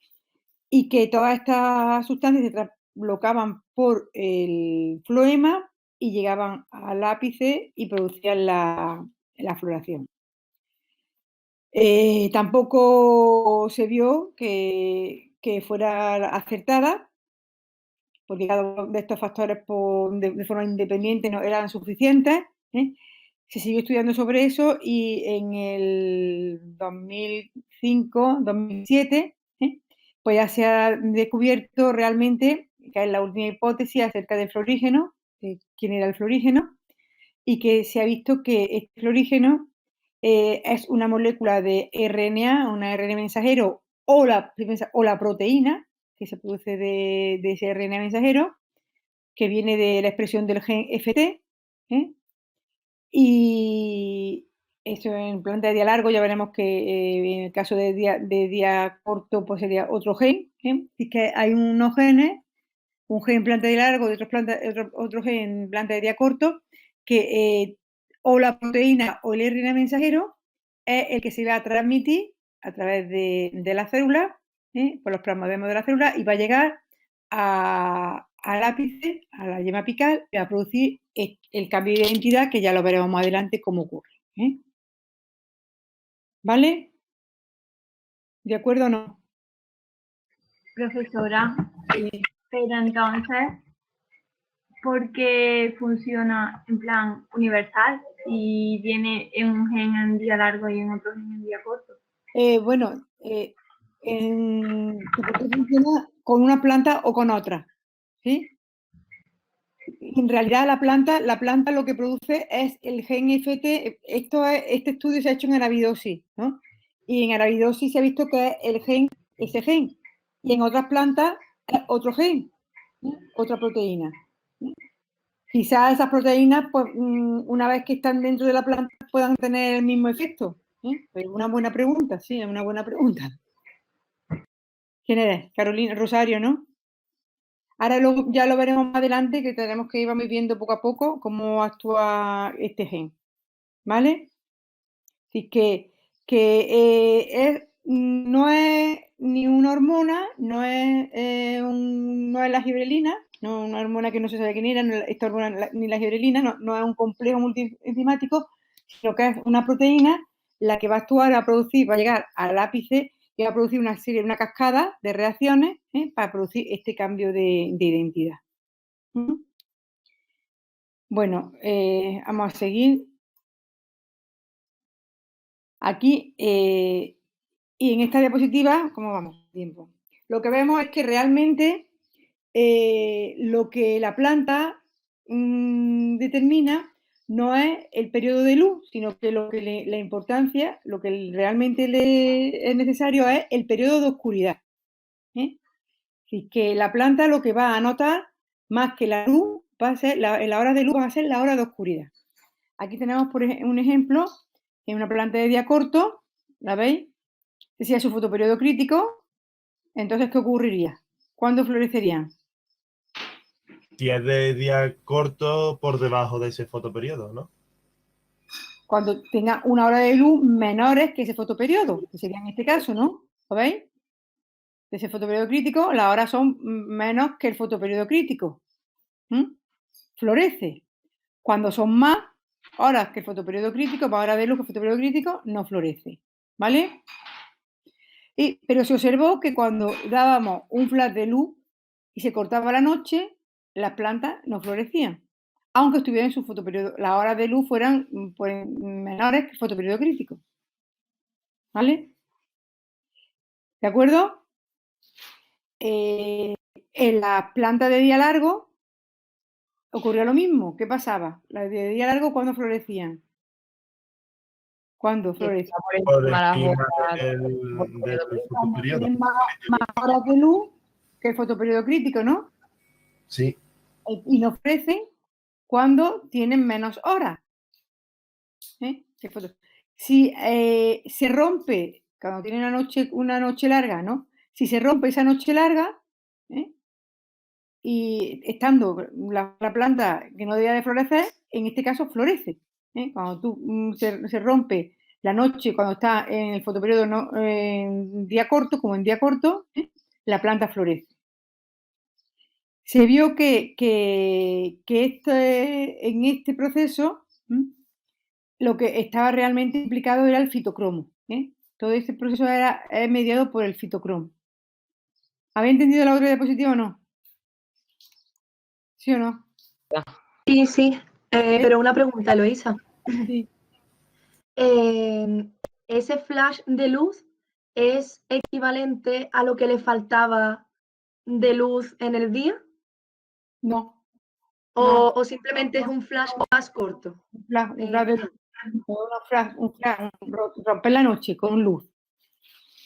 y que todas estas sustancias se blocaban por el floema y llegaban al ápice y producían la floración. Tampoco se vio que fuera acertada, porque cada uno de estos factores de forma independiente no eran suficientes. Se siguió estudiando sobre eso y en el 2005, 2007, pues ya se ha descubierto realmente, que es la última hipótesis acerca del florígeno, de quién era el florígeno, y que se ha visto que este florígeno es una molécula de RNA, una RNA mensajero, o la proteína que se produce de ese RNA mensajero, que viene de la expresión del gen FT, y eso en planta de día largo ya veremos que en el caso de día corto pues sería otro gen, y que hay unos genes, un gen en planta de día largo y otro gen en planta de día corto, que o la proteína o el RNA mensajero es el que se va a transmitir a través de la célula, por los plasmodemos de la célula, y va a llegar al ápice, a la yema apical, y va a producir el cambio de identidad, que ya lo veremos más adelante cómo ocurre. ¿Vale? ¿De acuerdo o no? Profesora, pero entonces, ¿por qué funciona en plan universal y viene en un gen en día largo y en otro gen en día corto? Bueno, funciona con una planta o con otra, ¿sí? En realidad la planta lo que produce es el gen FT. Este estudio se ha hecho en arabidosis, ¿no? Y en arabidosis se ha visto que es ese gen. Y en otras plantas es otro gen, otra proteína. Quizás esas proteínas, pues, una vez que están dentro de la planta, puedan tener el mismo efecto. Es una buena pregunta, sí, es una buena pregunta. ¿Quién eres? Carolina Rosario, ¿no? Ahora ya lo veremos más adelante, que tenemos que ir viendo poco a poco cómo actúa este gen, ¿vale? Así que no es ni una hormona, no es la giberelina, no una hormona que no se sabe quién era, esta hormona ni la giberelina, no es un complejo multienzimático, sino que es una proteína la que va a actuar, va a llegar al ápice y va a producir una cascada de reacciones para producir este cambio de identidad. Bueno, vamos a seguir. Aquí, y en esta diapositiva, ¿cómo vamos? Tiempo. Lo que vemos es que realmente lo que la planta determina no es el periodo de luz, sino que la importancia, lo que realmente es necesario es el periodo de oscuridad. Así que la planta lo que va a notar más que la luz va a ser, la hora de luz va a ser la hora de oscuridad. Aquí tenemos un ejemplo en una planta de día corto, ¿la veis? Si es su fotoperiodo crítico, entonces ¿qué ocurriría? ¿Cuándo florecerían? Si es de día corto, por debajo de ese fotoperiodo, ¿no? Cuando tenga una hora de luz menores que ese fotoperiodo, que sería en este caso, ¿no? ¿Lo veis? De ese fotoperiodo crítico, las horas son menos que el fotoperiodo crítico. Florece. Cuando son más horas que el fotoperiodo crítico, más horas de luz que el fotoperiodo crítico, no florece. ¿Vale? Pero se observó que cuando dábamos un flash de luz y se cortaba la noche, las plantas no florecían, aunque estuvieran en su fotoperiodo, las horas de luz fueran pues, menores que el fotoperiodo crítico. ¿Vale? ¿De acuerdo? En las plantas de día largo ocurrió lo mismo. ¿Qué pasaba? Las de día largo, ¿cuándo florecían? ¿Cuándo florecían? Por encima del fotoperiodo. Tienen más horas de luz que el fotoperiodo crítico, ¿no? Sí. Y no florecen cuando tienen menos horas. Si se rompe, cuando tienen una noche larga, ¿no? Si se rompe esa noche larga, y estando la planta que no debía de florecer, en este caso florece. Cuando tú se rompe la noche, cuando está en el fotoperiodo en día corto, como en día corto, la planta florece. Se vio que en este proceso lo que estaba realmente implicado era el fitocromo. Todo este proceso es mediado por el fitocromo. ¿Habéis entendido la otra diapositiva o no? ¿Sí o no? Sí, sí. Pero una pregunta, Eloisa. Sí. ¿Ese flash de luz es equivalente a lo que le faltaba de luz en el día? No. ¿O simplemente es un flash más corto? Un flash de luz. Un flash, romper la noche con luz.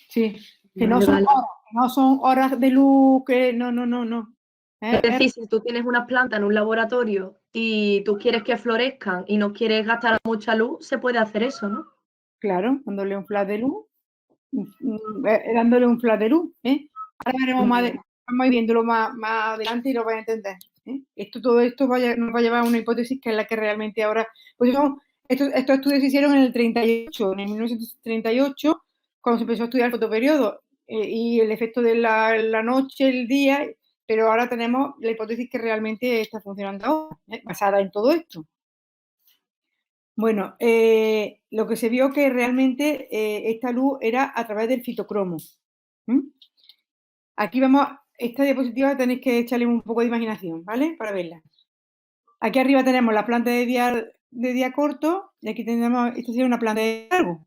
Sí. Que no son horas de luz, que no. Es decir, si tú tienes una planta en un laboratorio y tú quieres que florezcan y no quieres gastar mucha luz, se puede hacer eso, ¿no? Claro, dándole un flash de luz. Dándole un flash de luz. Ahora veremos vamos a ir viéndolo más adelante y lo vais a entender. Todo esto nos va a llevar a una hipótesis que es la que realmente ahora... Pues estos estudios se hicieron en el 38, en el 1938, cuando se empezó a estudiar el fotoperiodo y el efecto de la noche, el día, pero ahora tenemos la hipótesis que realmente está funcionando ahora, basada en todo esto. Bueno, lo que se vio que realmente esta luz era a través del fitocromo. Aquí vamos, esta diapositiva tenéis que echarle un poco de imaginación, ¿vale? Para verla. Aquí arriba tenemos la planta de día corto y aquí tenemos, esta sería una planta de día largo.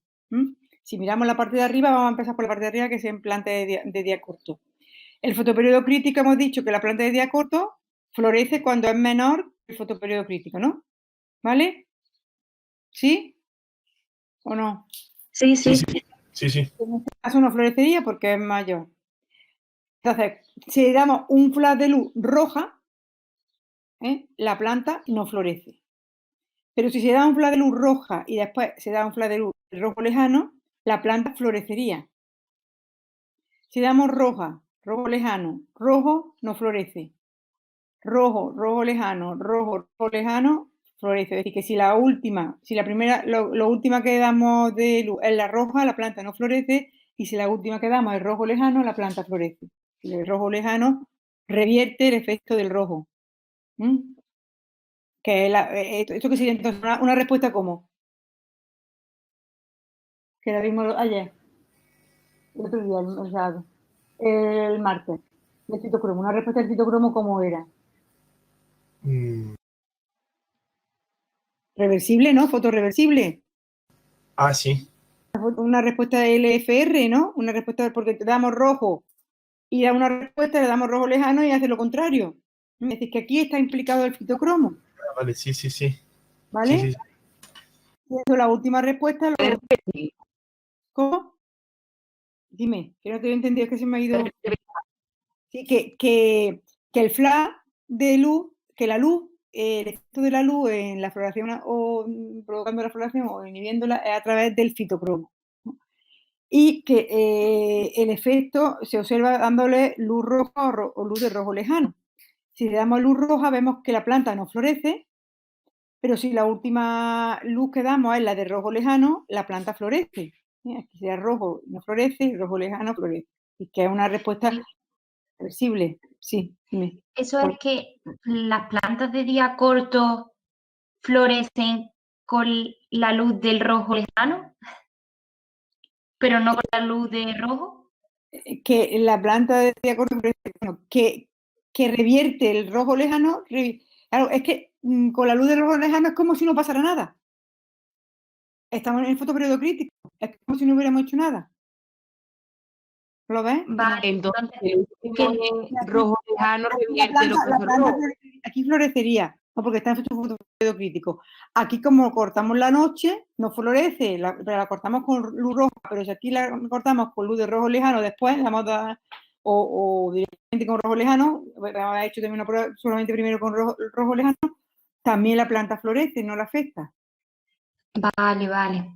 Si miramos la parte de arriba, vamos a empezar por la parte de arriba, que es en planta de día corto. El fotoperiodo crítico, hemos dicho que la planta de día corto florece cuando es menor que el fotoperiodo crítico, ¿no? ¿Vale? ¿Sí? ¿O no? Sí. Sí. En este caso no florecería porque es mayor. Entonces, si le damos un flash de luz roja, la planta no florece. Pero si se da un flash de luz roja y después se da un flash de luz rojo lejano, la planta florecería. Si damos roja, rojo lejano, rojo no florece. Rojo lejano, rojo lejano, florece. Es decir, que si la primera, lo última que damos de luz es la roja, la planta no florece, y si la última que damos es rojo lejano, la planta florece. Y el rojo lejano revierte el efecto del rojo. Que esto que sería entonces una respuesta como que la vimos ayer, el otro día, el martes, del citocromo. Una respuesta del citocromo, ¿cómo era? Reversible, ¿no? Fotorreversible. Ah, sí. Una respuesta LFR, ¿no? Una respuesta porque te damos rojo y da una respuesta, le damos rojo lejano y hace lo contrario. Es decir, que aquí está implicado el fitocromo. Vale, sí. ¿Vale? Sí. Y eso, la última respuesta. ¿Cómo? Dime, que no te he entendido, es que se me ha ido. Sí, que el flash de luz, que la luz, el efecto de la luz en la floración o provocando la floración o inhibiéndola es a través del fitocromo. Y que el efecto se observa dándole luz roja o luz de rojo lejano. Si le damos luz roja vemos que la planta no florece, pero si la última luz que damos es la de rojo lejano, la planta florece. Aquí sea rojo no florece y rojo lejano florece. Y que es una respuesta reversible. Sí, dime. Eso es que las plantas de día corto florecen con la luz del rojo lejano, pero no con la luz de rojo. Que la planta de día corto que revierte el rojo lejano. Claro, es que con la luz del rojo lejano es como si no pasara nada. Estamos en el fotoperiodo crítico. Es como si no hubiéramos hecho nada. ¿Lo ves? Vale, Entonces el último rojo lejano revierte lo que la es rojo. aquí florecería, no, porque está en fotoperiodo crítico. Aquí, como cortamos la noche, no florece, pero la cortamos con luz roja, pero si aquí la cortamos con luz de rojo lejano, después la vamos a dar, o directamente con rojo lejano, hemos hecho también una prueba solamente primero con rojo lejano, también la planta florece, no la afecta. Vale. ¿Vale?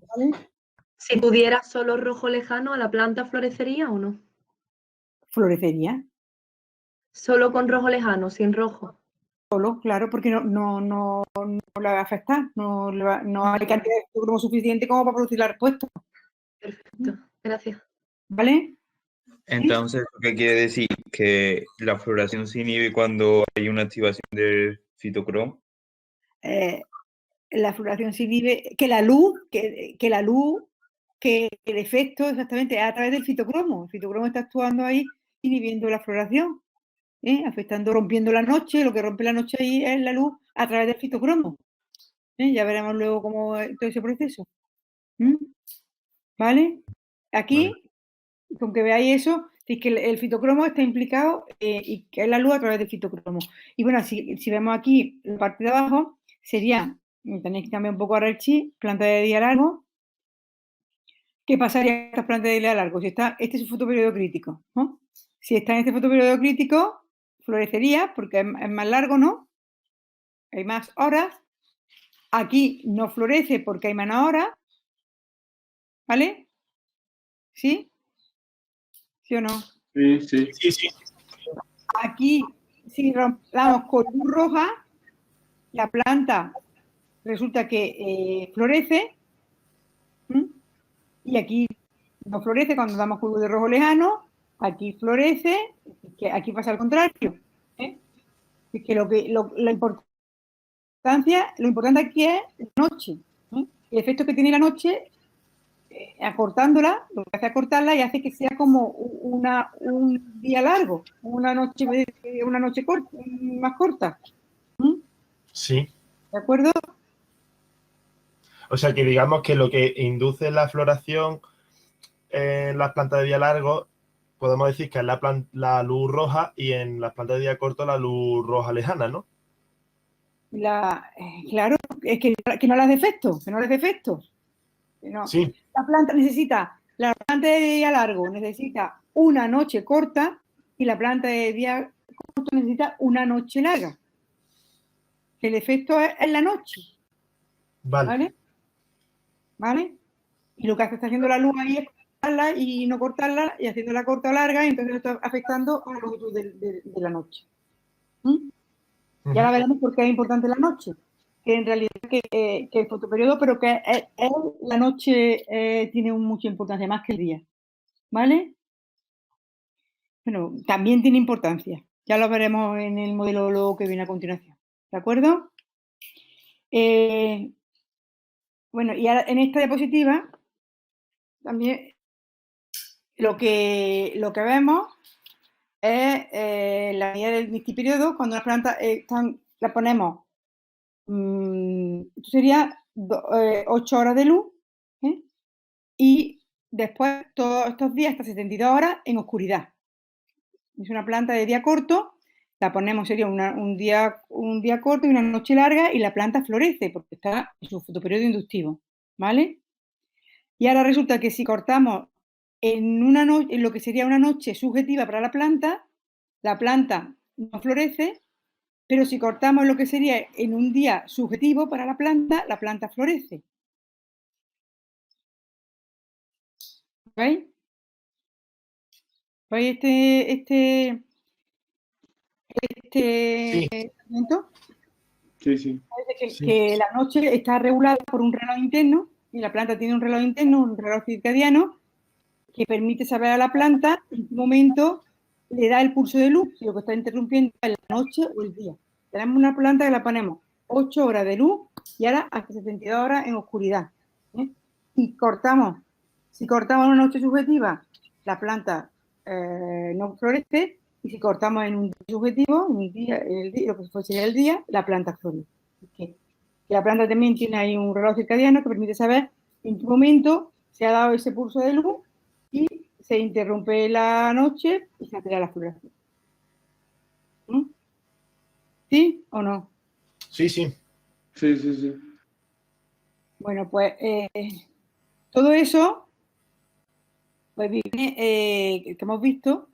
Si tuviera solo rojo lejano, ¿la planta florecería o no? Florecería. Solo con rojo lejano, sin rojo. Solo, claro, porque no le va a afectar, no hay cantidad de fitocromo suficiente como para producir la respuesta. Perfecto, gracias. ¿Vale? Entonces, ¿qué quiere decir? ¿Que la floración se inhibe cuando hay una activación del fitocromo? La floración se inhibe, que el efecto exactamente es a través del fitocromo. El fitocromo está actuando ahí inhibiendo la floración, afectando, rompiendo la noche. Lo que rompe la noche ahí es la luz a través del fitocromo. Ya veremos luego cómo es todo ese proceso. ¿Vale? Aquí, con que veáis eso, es que el fitocromo está implicado y que es la luz a través del fitocromo. Y bueno, si vemos aquí la parte de abajo, sería, tenéis que cambiar un poco ahora el chip, planta de día largo. ¿Qué pasaría con estas plantas de día largo? Si está, este es su fotoperiodo crítico, ¿no? Si está en este fotoperiodo crítico, florecería porque es más largo, ¿no? Hay más horas. Aquí no florece porque hay menos horas, ¿vale? ¿Sí? ¿Sí o no? Sí, sí. Sí, sí. Aquí, si damos con luz roja, la planta resulta que florece, y aquí no florece cuando damos con luz de rojo lejano, aquí florece, que aquí pasa al contrario. Es que lo importante aquí es la noche. El efecto que tiene la noche, acortándola, lo que hace es acortarla y hace que sea como un día largo, una noche corta, más corta. Sí. ¿De acuerdo? O sea que digamos que lo que induce la floración en las plantas de día largo, podemos decir que es la luz roja y en las plantas de día corto la luz roja lejana, ¿no? Claro, es que no le hace efecto, que no le hace efecto. No. Sí. La planta de día largo necesita una noche corta y la planta de día corto necesita una noche larga. El efecto es en la noche. Vale. ¿Vale? Y lo que está haciendo la luz ahí es cortarla y no cortarla y haciéndola corta o larga, y entonces está afectando a la longitud de la noche. Y ahora veremos por qué es importante la noche. Que en realidad que el fotoperiodo, pero que la noche tiene mucha importancia, más que el día. ¿Vale? Bueno, también tiene importancia. Ya lo veremos en el modelo luego que viene a continuación. ¿De acuerdo? Bueno, y ahora en esta diapositiva también lo que vemos es la medida del multiperiodo. Cuando las plantas la ponemos, esto sería 8 horas de luz, y después todos estos días, hasta 72 horas en oscuridad. Es una planta de día corto, la ponemos, sería un día corto y una noche larga, y la planta florece porque está en su fotoperiodo inductivo, ¿vale? Y ahora resulta que si cortamos en lo que sería una noche subjetiva para la planta no florece, pero si cortamos lo que sería en un día subjetivo para la planta florece. ¿Veis? ¿Veis este Sí. momento? Sí. Parece que la noche está regulada por un reloj interno, y la planta tiene un reloj interno, un reloj circadiano, que permite saber a la planta en qué momento le da el pulso de luz, si lo que está interrumpiendo es la noche o el día. Tenemos una planta que la ponemos 8 horas de luz y ahora hasta 72 horas en oscuridad. Y si cortamos una noche subjetiva, la planta no florece, y si cortamos en un día subjetivo, lo que sería el día, la planta florece. Que la planta también tiene ahí un reloj circadiano que permite saber en qué momento se ha dado ese pulso de luz y se interrumpe la noche y se altera la floración. ¿Sí o no? Sí, sí. Sí. Bueno, pues todo eso, pues viene, que hemos visto,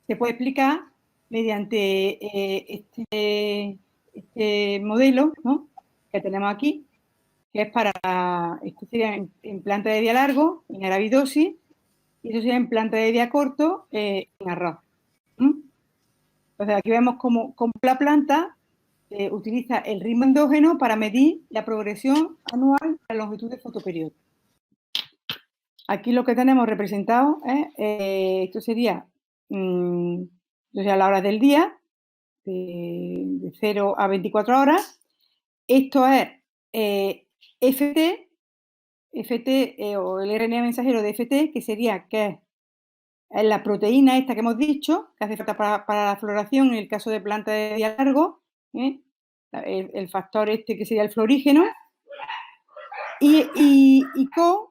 se puede explicar mediante este modelo, ¿no?, que tenemos aquí, que es esto sería en planta de día largo, en arabidosis, y eso sería en planta de día corto, en arroz. Entonces, aquí vemos cómo la planta utiliza el ritmo endógeno para medir la progresión anual de la longitud de fotoperiodo. Aquí lo que tenemos representado es, esto sería la hora del día, de 0 a 24 horas. Esto es FT o el RNA mensajero de FT, que sería que es la proteína esta que hemos dicho, que hace falta para la floración en el caso de plantas de día largo, el factor este que sería el florígeno, y CO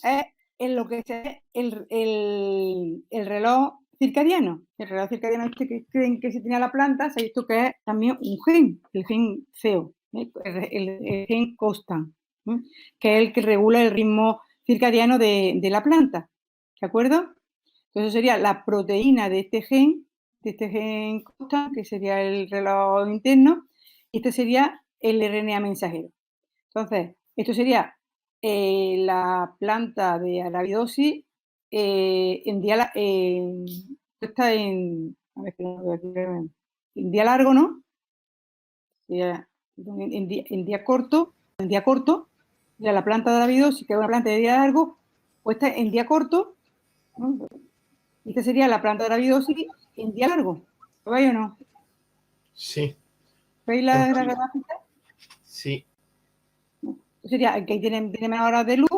es en lo que es el reloj circadiano. El reloj circadiano este que creen que se tiene a la planta, se ha visto que es también un gen, el gen CO, el gen COSTAN, que es el que regula el ritmo circadiano de la planta. ¿De acuerdo? Entonces sería la proteína de este gen COSTAN, que sería el reloj interno, y este sería el RNA mensajero. Entonces, esto sería la planta de Arabidopsis en día largo, ¿no? En día corto, ya la planta de Arabidopsis, que es una planta de día largo, puesta en día corto, ¿no? Esta sería la planta de Arabidopsis en día largo. ¿Lo veis o no? Sí. ¿Veis la gráfica? Sí. Sería que tiene menos horas de luz,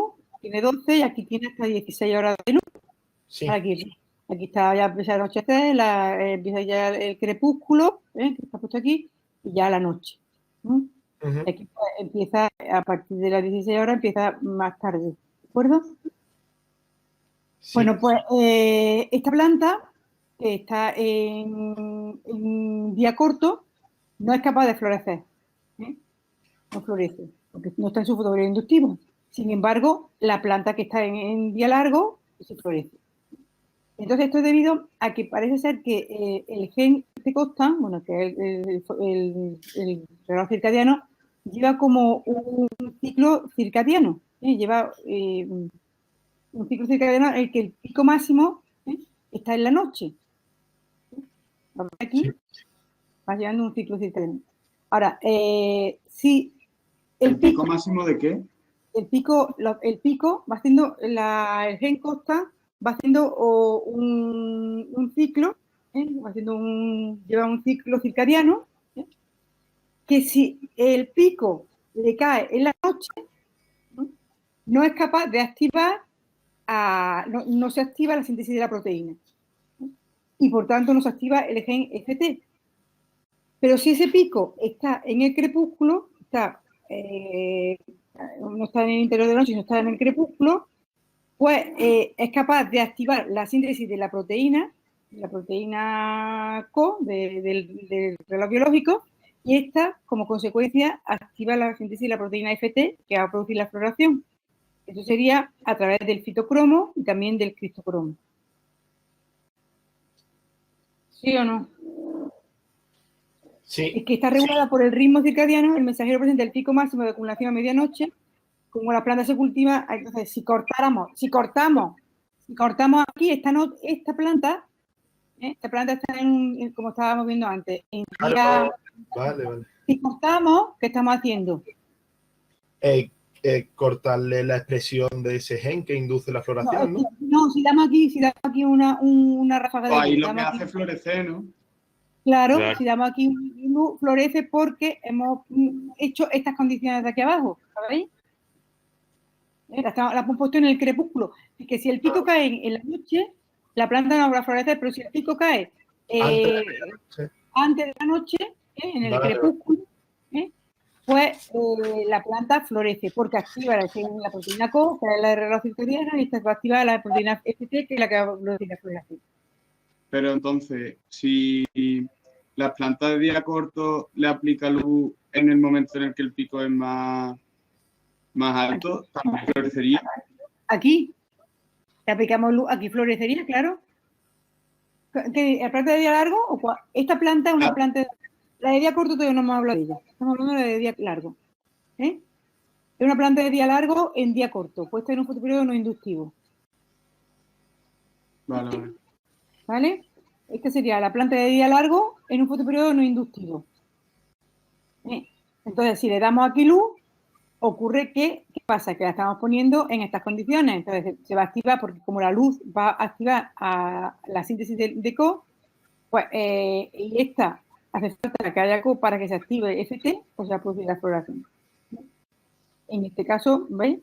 tiene 12 y aquí tiene hasta 16 horas de luz. Sí. Aquí está, ya empieza a anochecer, empieza ya el crepúsculo, que está puesto aquí, y ya la noche. Aquí empieza, a partir de las 16 horas, empieza más tarde. ¿De acuerdo? Sí. Bueno, pues esta planta, que está en día corto, no es capaz de florecer. No florece, porque no está en su fotoperiodo inductivo. Sin embargo, la planta que está en día largo, sí florece. Entonces, esto es debido a que parece ser que el gen de COSTAN, bueno, que es el reloj circadiano, lleva como un ciclo circadiano. Lleva un ciclo circadiano en el que el pico máximo está en la noche. Aquí va llevando un ciclo circadiano. Ahora, si ¿El pico máximo de qué? El pico va haciendo, el gen COSTAN va haciendo un ciclo, lleva un ciclo circadiano, que si el pico le cae en la noche, no es capaz de activar, no se activa la síntesis de la proteína. Y por tanto no se activa el gen FT. Pero si ese pico está en el crepúsculo, no está en el interior de la noche, sino está en el crepúsculo, pues es capaz de activar la síntesis de la proteína CO del reloj biológico, y esta, como consecuencia, activa la síntesis de la proteína FT, que va a producir la floración. Eso sería a través del fitocromo y también del cristocromo. ¿Sí o no? Sí. Es que está regulada por el ritmo circadiano, el mensajero presenta el pico máximo de acumulación a medianoche. Como la planta se cultiva, entonces si cortamos aquí, esta planta está como estábamos viendo antes, en día. Vale. Si cortamos, ¿qué estamos haciendo? Cortarle la expresión de ese gen que induce la floración, ¿no? No, si damos aquí una ráfaga de luz. Ahí lo que hace florecer, ¿no? Claro, si damos aquí luz, florece porque hemos hecho estas condiciones de aquí abajo, ¿sabéis? La hemos puesto en el crepúsculo. Es que si el pico cae en la noche, la planta no va a florecer, pero si el pico cae antes de la noche, en el crepúsculo, pues la planta florece porque activa la proteína CO, que es la de reloj circadiano, y esta va a activar la proteína FT, que es la que va a producir la floración. Pero entonces, si la planta de día corto le aplica luz en el momento en el que el pico es más alto, ¿también florecería? Aquí le aplicamos luz, aquí florecería, claro. ¿La planta de día largo? Esta planta es una planta. La de día corto todavía no hemos hablado de ella. Estamos hablando de la de día largo. Es una planta de día largo en día corto, puesta en un fotoperiodo no inductivo. Vale. ¿Vale? Esta sería la planta de día largo en un fotoperiodo no inductivo. Entonces, si le damos aquí luz, ocurre que, ¿qué pasa? Que la estamos poniendo en estas condiciones. Entonces, se va a activar, porque como la luz va a activar a la síntesis de CO, pues, y esta hace falta que haya CO para que se active FT, o sea, producir la floración. En este caso, ¿veis?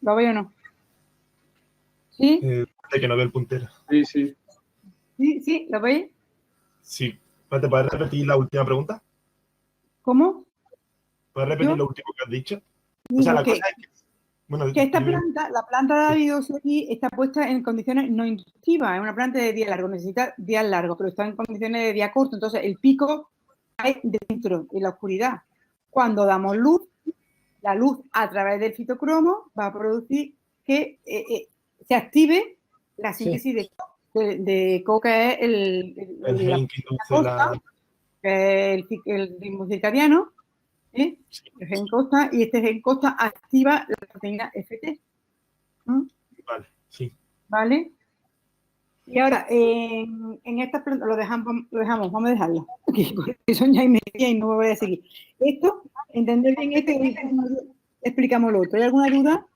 ¿Lo veis o no? ¿Sí? De que no veo el puntero. Sí, sí. ¿Sí? ¿Lo veis? Sí. ¿Te puedes repetir la última pregunta? ¿Cómo? ¿Puedes repetir ¿Yo? lo último que has dicho? Digo O sea, la que, cosa es que... Bueno, que esta dime. planta, la planta de Davidoso aquí, está puesta en condiciones no inductivas, es una planta de día largo, necesita días largos, pero está en condiciones de día corto, entonces el pico cae dentro, en la oscuridad. Cuando damos luz, la luz a través del fitocromo va a producir que se active la síntesis de CO, que es El gen que induce la... que es el ritmo circadiano, el gen costa, y este gen costa activa la proteína FT. Vale, sí. ¿Vale? Y ahora, en esta planta, lo dejamos, vamos a dejarlo, porque son ya y media y no me voy a seguir. Esto, entender bien esto, y explicamos lo otro. ¿Hay alguna duda?